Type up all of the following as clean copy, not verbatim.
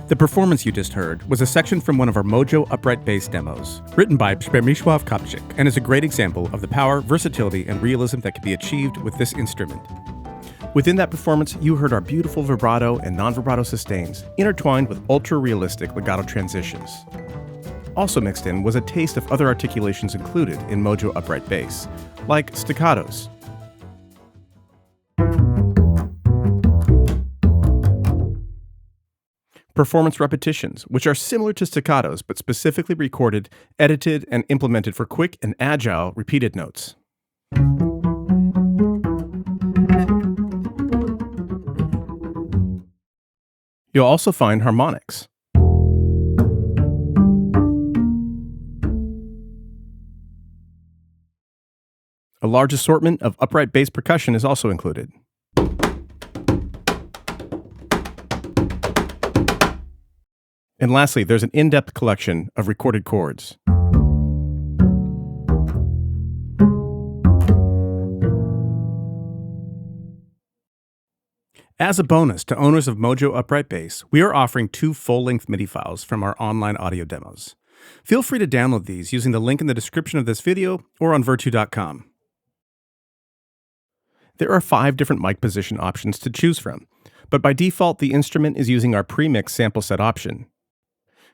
The performance you just heard was a section from one of our MOJO upright bass demos, written by Przemysław Kopczyk, and is a great example of the power, versatility, and realism that can be achieved with this instrument. Within that performance, you heard our beautiful vibrato and non-vibrato sustains, intertwined with ultra-realistic legato transitions. Also mixed in was a taste of other articulations included in MOJO upright bass, like staccatos. Performance repetitions, which are similar to staccatos but specifically recorded, edited, and implemented for quick and agile repeated notes. You'll also find harmonics. A large assortment of upright bass percussion is also included. And lastly, there's an in-depth collection of recorded chords. As a bonus to owners of MOJO upright bass, we are offering 2 full-length MIDI files from our online audio demos. Feel free to download these using the link in the description of this video or on Vir2.com. There are 5 different mic position options to choose from, but by default, the instrument is using our pre-mix sample set option.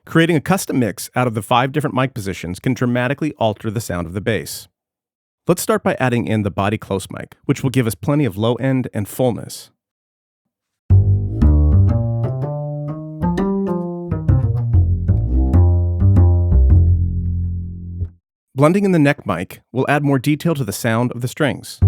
Creating a custom mix out of the 5 different mic positions can dramatically alter the sound of the bass. Let's start by adding in the body close mic, which will give us plenty of low end and fullness. Blending in the neck mic will add more detail to the sound of the strings.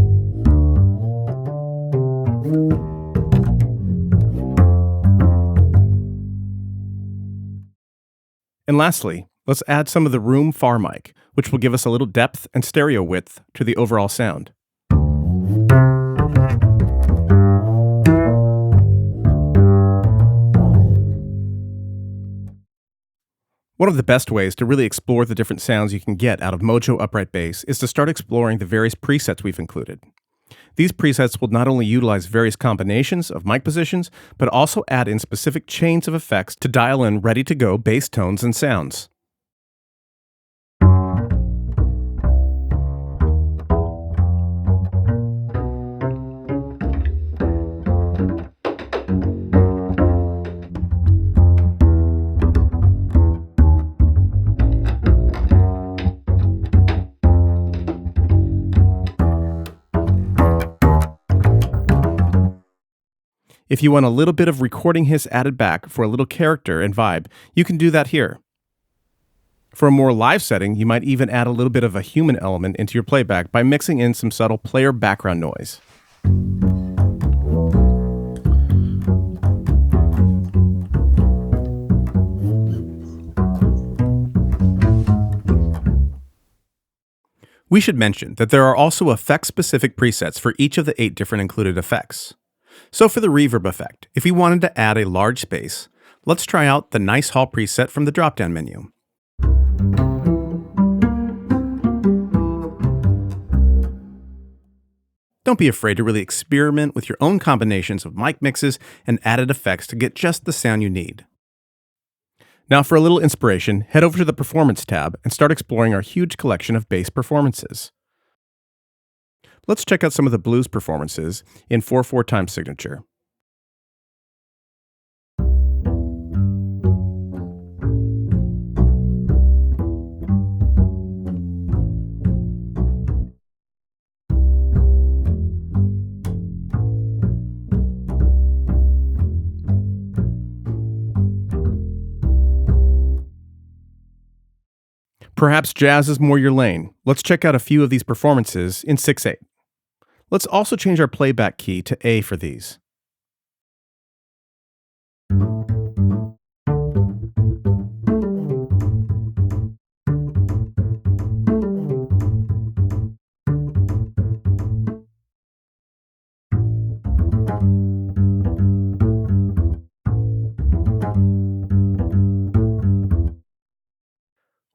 And lastly, let's add some of the room far mic, which will give us a little depth and stereo width to the overall sound. One of the best ways to really explore the different sounds you can get out of MOJO upright bass is to start exploring the various presets we've included. These presets will not only utilize various combinations of mic positions, but also add in specific chains of effects to dial in ready-to-go bass tones and sounds. If you want a little bit of recording hiss added back for a little character and vibe, you can do that here. For a more live setting, you might even add a little bit of a human element into your playback by mixing in some subtle player background noise. We should mention that there are also effect-specific presets for each of the 8 different included effects. So for the reverb effect, if we wanted to add a large space, let's try out the Nice Hall preset from the drop-down menu. Don't be afraid to really experiment with your own combinations of mic mixes and added effects to get just the sound you need. Now for a little inspiration, head over to the Performance tab and start exploring our huge collection of bass performances. Let's check out some of the blues performances in 4/4 time signature. Perhaps jazz is more your lane. Let's check out a few of these performances in 6/8. Let's also change our playback key to A for these.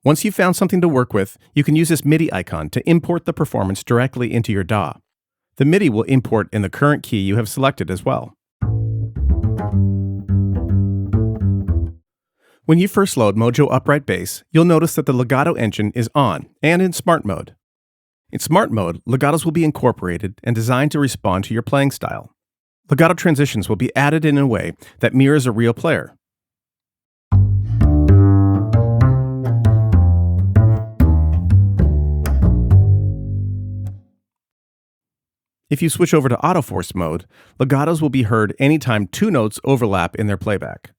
Once you've found something to work with, you can use this MIDI icon to import the performance directly into your DAW. The MIDI will import in the current key you have selected as well. When you first load MOJO upright bass, you'll notice that the Legato engine is on and in smart mode. In smart mode, legatos will be incorporated and designed to respond to your playing style. Legato transitions will be added in a way that mirrors a real player. If you switch over to autoforce mode, legatos will be heard anytime two notes overlap in their playback.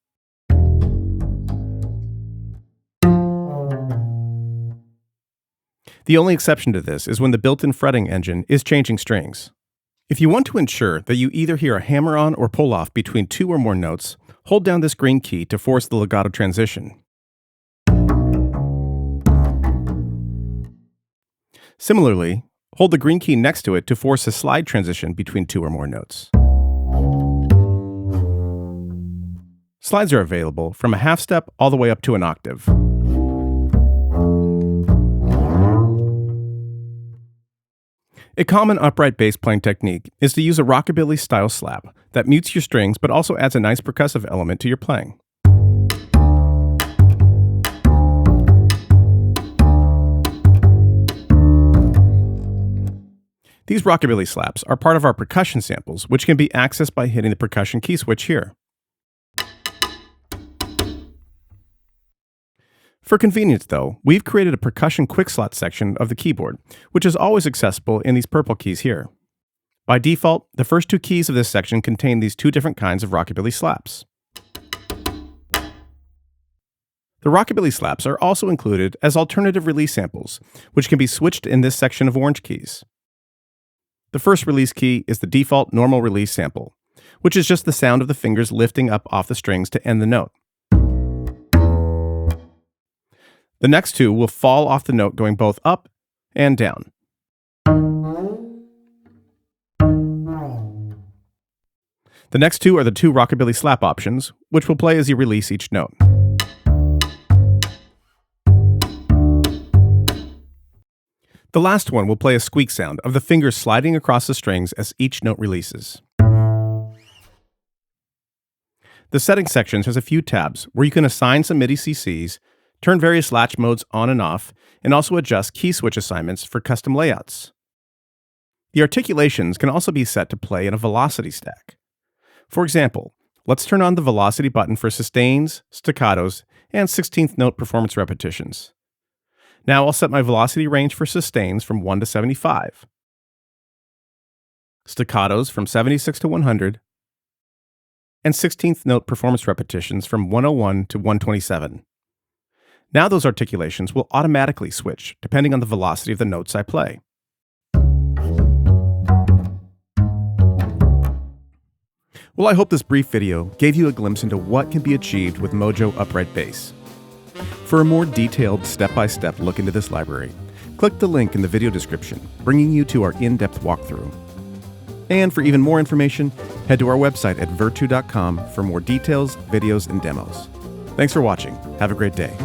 The only exception to this is when the built-in fretting engine is changing strings. If you want to ensure that you either hear a hammer-on or pull-off between two or more notes, hold down this green key to force the legato transition. Similarly, hold the green key next to it to force a slide transition between two or more notes. Slides are available from a half step all the way up to an octave. A common upright bass playing technique is to use a rockabilly style slap that mutes your strings but also adds a nice percussive element to your playing. These rockabilly slaps are part of our percussion samples, which can be accessed by hitting the percussion key switch here. For convenience though, we've created a percussion quick slot section of the keyboard, which is always accessible in these purple keys here. By default, the first two keys of this section contain these two different kinds of rockabilly slaps. The rockabilly slaps are also included as alternative release samples, which can be switched in this section of orange keys. The first release key is the default normal release sample, which is just the sound of the fingers lifting up off the strings to end the note. The next two will fall off the note going both up and down. The next two are the two rockabilly slap options, which will play as you release each note. The last one will play a squeak sound of the fingers sliding across the strings as each note releases. The settings section has a few tabs where you can assign some MIDI CCs, turn various latch modes on and off, and also adjust key switch assignments for custom layouts. The articulations can also be set to play in a velocity stack. For example, let's turn on the velocity button for sustains, staccatos, and 16th note performance repetitions. Now I'll set my velocity range for sustains from 1 to 75, staccatos from 76 to 100, and 16th note performance repetitions from 101 to 127. Now those articulations will automatically switch depending on the velocity of the notes I play. Well, I hope this brief video gave you a glimpse into what can be achieved with MOJO upright bass. For a more detailed step-by-step look into this library, click the link in the video description, bringing you to our in-depth walkthrough. And for even more information, head to our website at vir2.com for more details, videos, and demos. Thanks for watching. Have a great day.